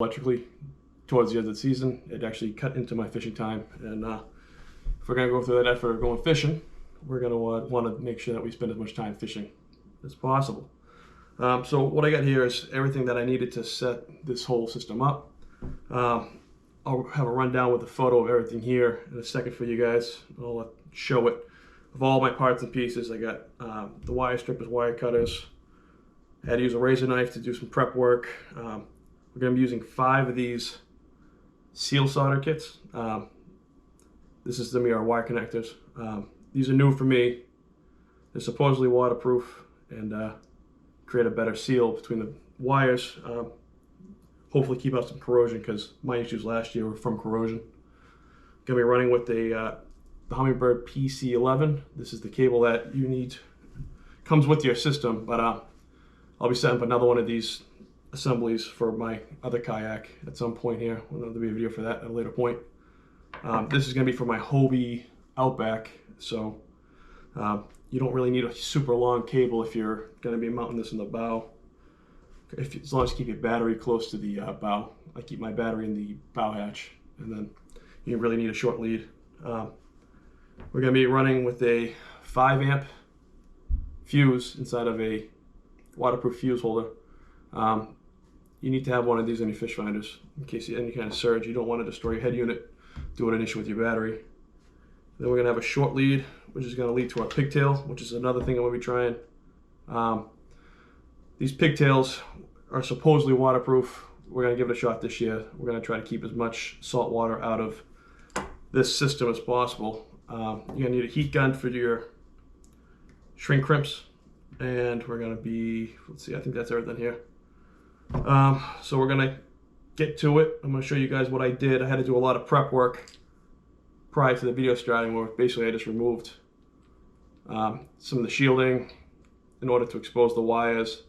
electrically towards the end of the season. It actually cut into my fishing time, and if we're going to go through that effort of going fishing, we're going to want to make sure that we spend as much time fishing as possible. So what I got here is everything that I needed to set this whole system up. I'll have a rundown with a photo of everything here in a second for you guys. I'll show it of all my parts and pieces. I got the wire strippers, wire cutters. I had to use a razor knife to do some prep work. We're going to be using 5 of these seal solder kits. This is our wire connectors. These are new for me. They're supposedly waterproof and create a better seal between the wires. Hopefully keep out some corrosion, because my issues last year were from corrosion. Gonna be running with the Humminbird PC11. This is the cable that you need. Comes with your system, but I'll be setting up another one of these assemblies for my other kayak at some point here. There'll be a video for that at a later point. This is gonna be for my Hobie Outback, so you don't really need a super long cable if you're gonna be mounting this in the bow. As long as you keep your battery close to the bow. I keep my battery in the bow hatch, and then you really need a short lead. We're going to be running with a 5 amp fuse inside of a waterproof fuse holder. You need to have one of these in your fish finders in case you have any kind of surge. You don't want to destroy your head unit, do an issue with your battery. Then we're going to have a short lead, which is going to lead to our pigtail, which is another thing I'm going to be trying. These pigtails are supposedly waterproof. We're going to give it a shot this year. We're going to try to keep as much salt water out of this system as possible. You're going to need a heat gun for your shrink crimps. And we're going to be, let's see, I think that's everything here. So we're going to get to it. I'm going to show you guys what I did. I had to do a lot of prep work prior to the video starting, where basically I just removed some of the shielding in order to expose the wires.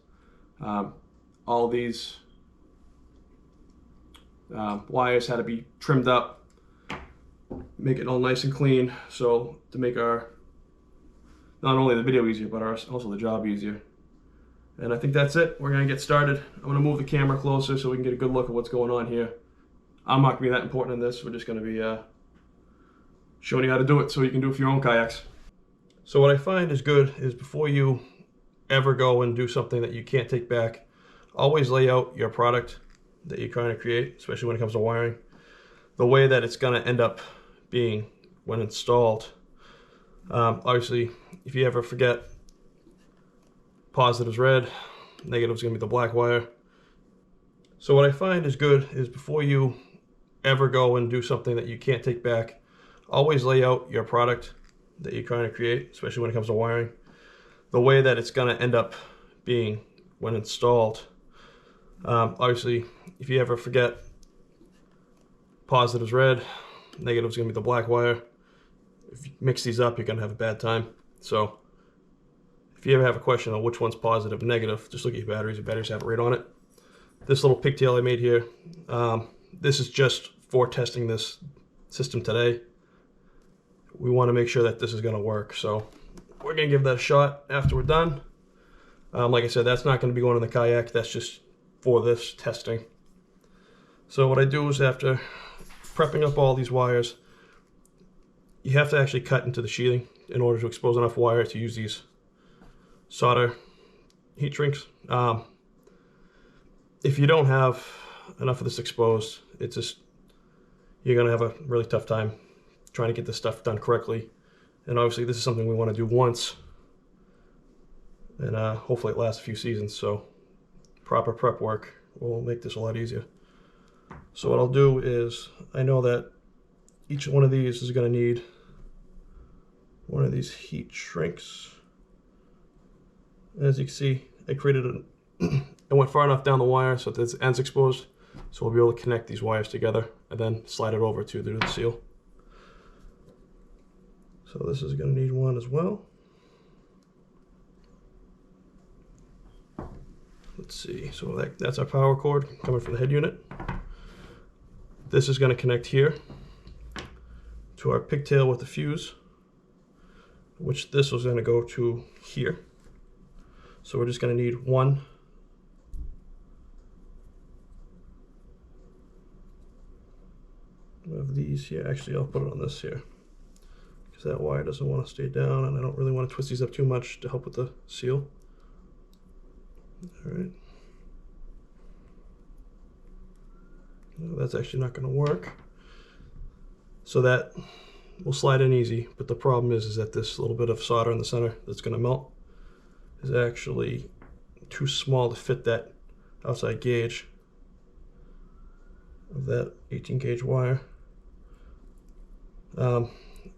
All these wires had to be trimmed up, make it all nice and clean, so to make not only the video easier, but also the job easier. And I think that's it. We're going to get started. I'm going to move the camera closer so we can get a good look at what's going on here. I'm not going to be that important in this. We're just going to be showing you how to do it so you can do it for your own kayaks. So what I find is good is, before you ever go and do something that you can't take back, always lay out your product that you're trying to create, especially when it comes to wiring, the way that it's going to end up being when installed. Obviously, if you ever forget, positive's red, negative's going to be the black wire. So what I find is good is, before you ever go and do something that you can't take back, always lay out your product that you're trying to create, especially when it comes to wiring, the way that it's going to end up being when installed. Obviously, if you ever forget, positive's red, negative's going to be the black wire. If you mix these up, you're going to have a bad time. So if you ever have a question on which one's positive and negative, just look at your batteries. Your batteries have it right on it. This little pigtail I made here, this is just for testing this system today. We want to make sure that this is going to work, so we're going to give that a shot after we're done. Like I said, that's not going to be going in the kayak. That's just for this testing. So what I do is, after prepping up all these wires, you have to actually cut into the sheathing in order to expose enough wire to use these solder heat shrinks. If you don't have enough of this exposed, you're going to have a really tough time trying to get this stuff done correctly. And obviously this is something we want to do once, and hopefully it lasts a few seasons, so proper prep work will make this a lot easier. So what I'll do is, I know that each one of these is going to need one of these heat shrinks. As you can see, I created I went far enough down the wire so that this end's exposed, so we'll be able to connect these wires together and then slide it over to the seal. So this is going to need one as well. Let's see, so that's our power cord coming from the head unit. This is going to connect here to our pigtail with the fuse, which this was going to go to here. So we're just going to need one of these here. Actually, I'll put it on this here because that wire doesn't want to stay down, and I don't really want to twist these up too much to help with the seal. All right. No, that's actually not going to work. So that will slide in easy, but the problem is that this little bit of solder in the center that's going to melt is actually too small to fit that outside gauge of that 18 gauge wire.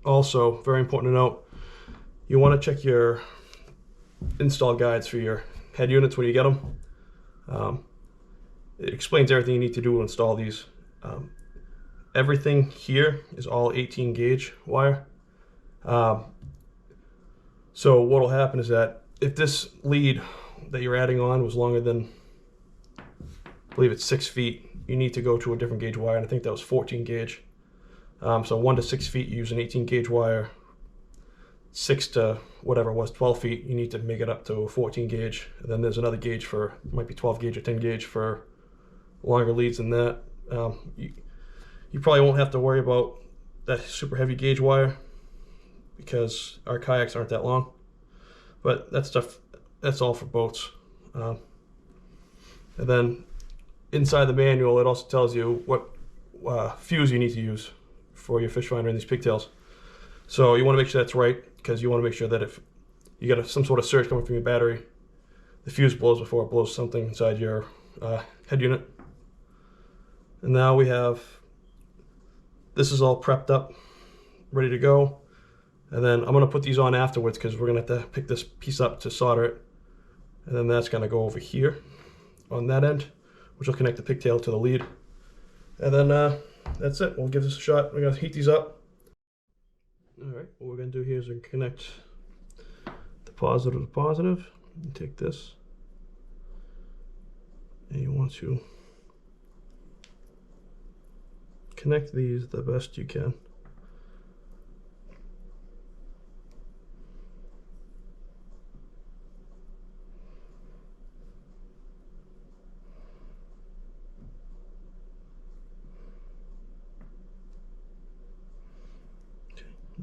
Also, very important to note, you want to check your install guides for your head units when you get them. It explains everything you need to do to install these. Everything here is all 18 gauge wire. So what will happen is that if this lead that you're adding on was longer than, I believe it's 6 feet, you need to go to a different gauge wire, and I think that was 14 gauge. So 1 to 6 feet, you use an 18 gauge wire. 6 to whatever it was, 12 feet, you need to make it up to a 14 gauge. And then there's another gauge for, it might be 12 gauge or 10 gauge for longer leads than that. You probably won't have to worry about that super heavy gauge wire because our kayaks aren't that long. But that stuff, that's all for boats. And then inside the manual, it also tells you what fuse you need to use for your fish finder and these pigtails. So you want to make sure that's right, because you want to make sure that if you get some sort of surge coming from your battery, the fuse blows before it blows something inside your head unit. And now we have, this is all prepped up, ready to go. And then I'm going to put these on afterwards because we're going to have to pick this piece up to solder it. And then that's going to go over here on that end, which will connect the pigtail to the lead. And then that's it. We'll give this a shot. We're going to heat these up. All right, what we're going to do here is we're going to connect the positive to positive. And take this, and you want to connect these the best you can.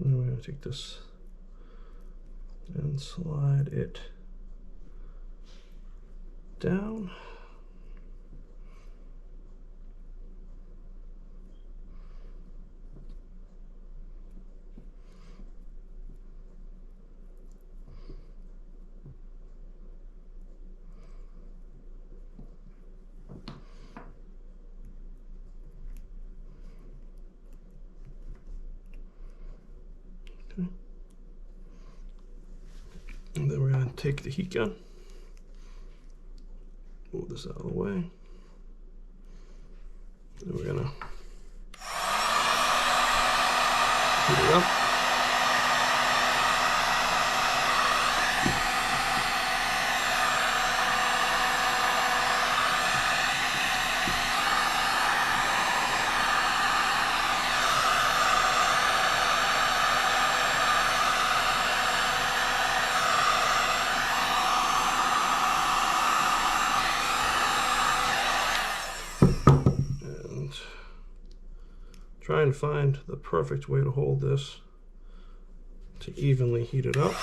And we're going to take this and slide it down. And then we're going to take the heat gun, move this out of the way, and we're going to heat it up. Try and find the perfect way to hold this to evenly heat it up.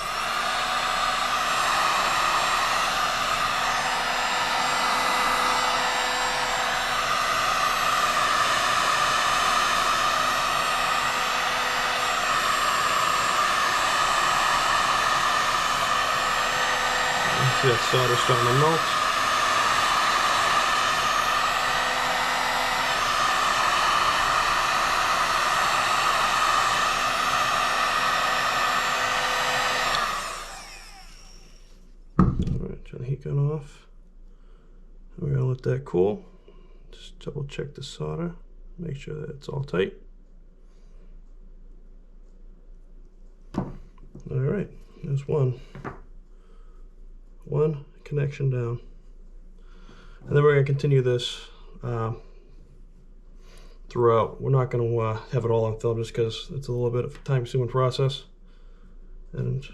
See that solder starting to melt. Turn the heat gun off. We're going to let that cool. Just double check the solder, make sure that it's all tight. All right, there's one connection down. And then we're going to continue this throughout. We're not going to have it all on film just because it's a little bit of a time-consuming process. And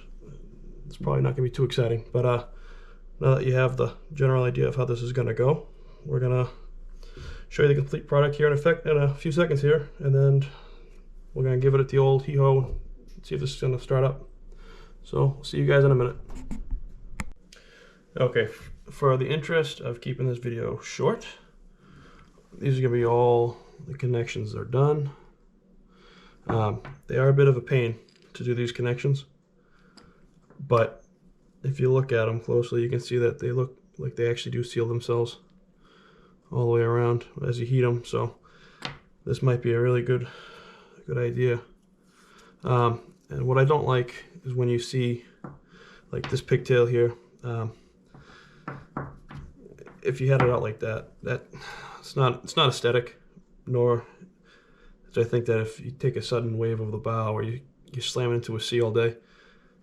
it's probably not going to be too exciting. But now that you have the general idea of how this is going to go, we're going to show you the complete product here in a few seconds here, and then we're gonna give it the old hee-ho, see if this is gonna start up. So we'll see you guys in a minute. Okay, for the interest of keeping this video short, these are gonna be all the connections are done. They are a bit of a pain to do these connections, but if you look at them closely, you can see that they look like they actually do seal themselves all the way around as you heat them. So this might be a really good idea. And what I don't like is when you see like this pigtail here, if you had it out like that, it's not aesthetic, nor I think that if you take a sudden wave of the bow or you slam it into a sea all day,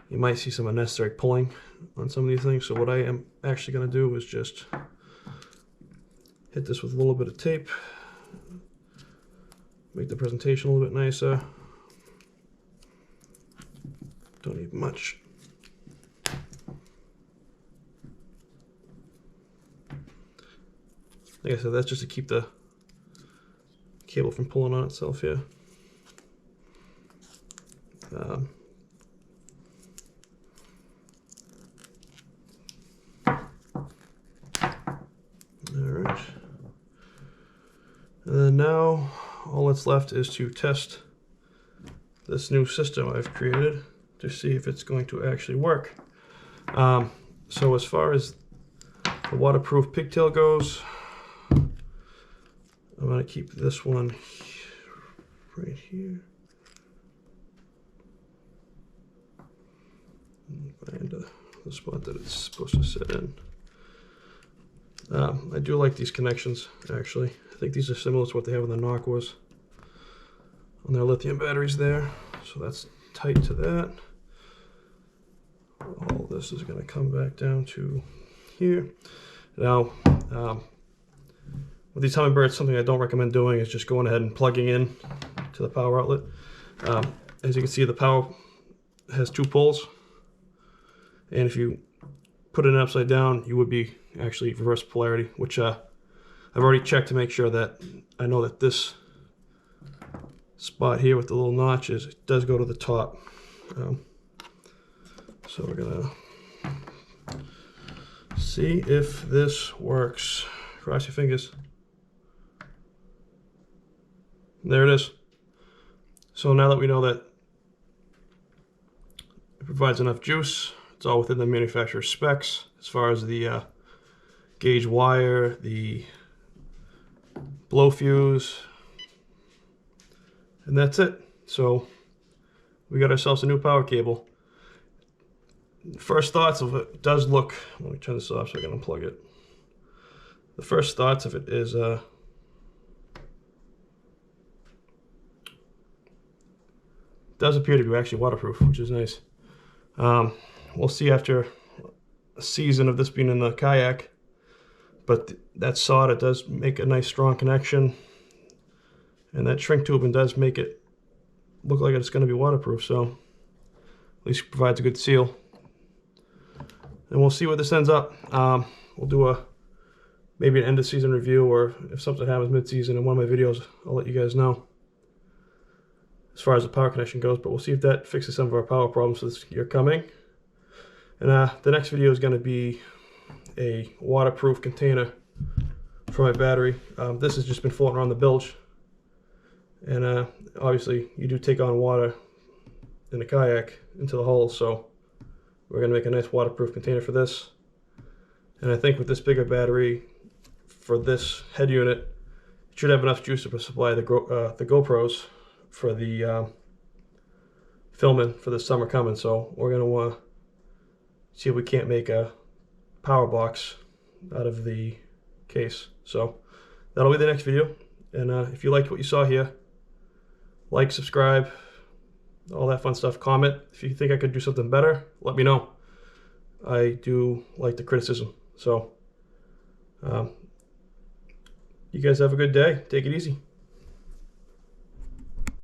you might see some unnecessary pulling on some of these things. So what I am actually going to do is just hit this with a little bit of tape, make the presentation a little bit nicer. Don't need much. Like I said, that's just to keep the cable from pulling on itself here. Alright. And then now all that's left is to test this new system I've created to see if it's going to actually work. So as far as the waterproof pigtail goes, I'm going to keep this one right here. Find the spot that it's supposed to sit in. I do like these connections, actually. I think these are similar to what they have in the Norquas on their lithium batteries there. So that's tight to that. All this is going to come back down to here. Now, with these hummingbirds, something I don't recommend doing is just going ahead and plugging in to the power outlet. As you can see, the power has 2 poles, and if you put it upside down, you would be actually reverse polarity, which I've already checked to make sure that I know that this spot here with the little notches, it does go to the top. So we're gonna see if this works. Cross your fingers. There it is. So now that we know that it provides enough juice, it's all within the manufacturer's specs as far as the gauge wire, the blow fuse, and that's it. So we got ourselves a new power cable. First thoughts of it does look, let me turn this off so I can unplug it. The first thoughts of it is does appear to be actually waterproof, which is nice. We'll see after a season of this being in the Kayak, but that solder does make a nice strong connection, and that shrink tubing does make it look like it's going to be waterproof, so at least it provides a good seal. And we'll see where this ends up. We'll do maybe an end of season review, or if something happens mid-season in one of my videos, I'll let you guys know as far as the power connection goes. But we'll see if that fixes some of our power problems this year coming. And the next video is going to be a waterproof container for my battery. This has just been floating around the bilge, and obviously you do take on water in the Kayak into the hull, so we're going to make a nice waterproof container for this. And I think with this bigger battery for this head unit, it should have enough juice to supply the GoPros for the filming for the summer coming. So we're going to see if we can't make a power box out of the case. So that'll be the next video. And if you liked what you saw here, like, subscribe, all that fun stuff. Comment if you think I could do something better. Let me know. I do like the criticism. So you guys have a good day. Take it easy.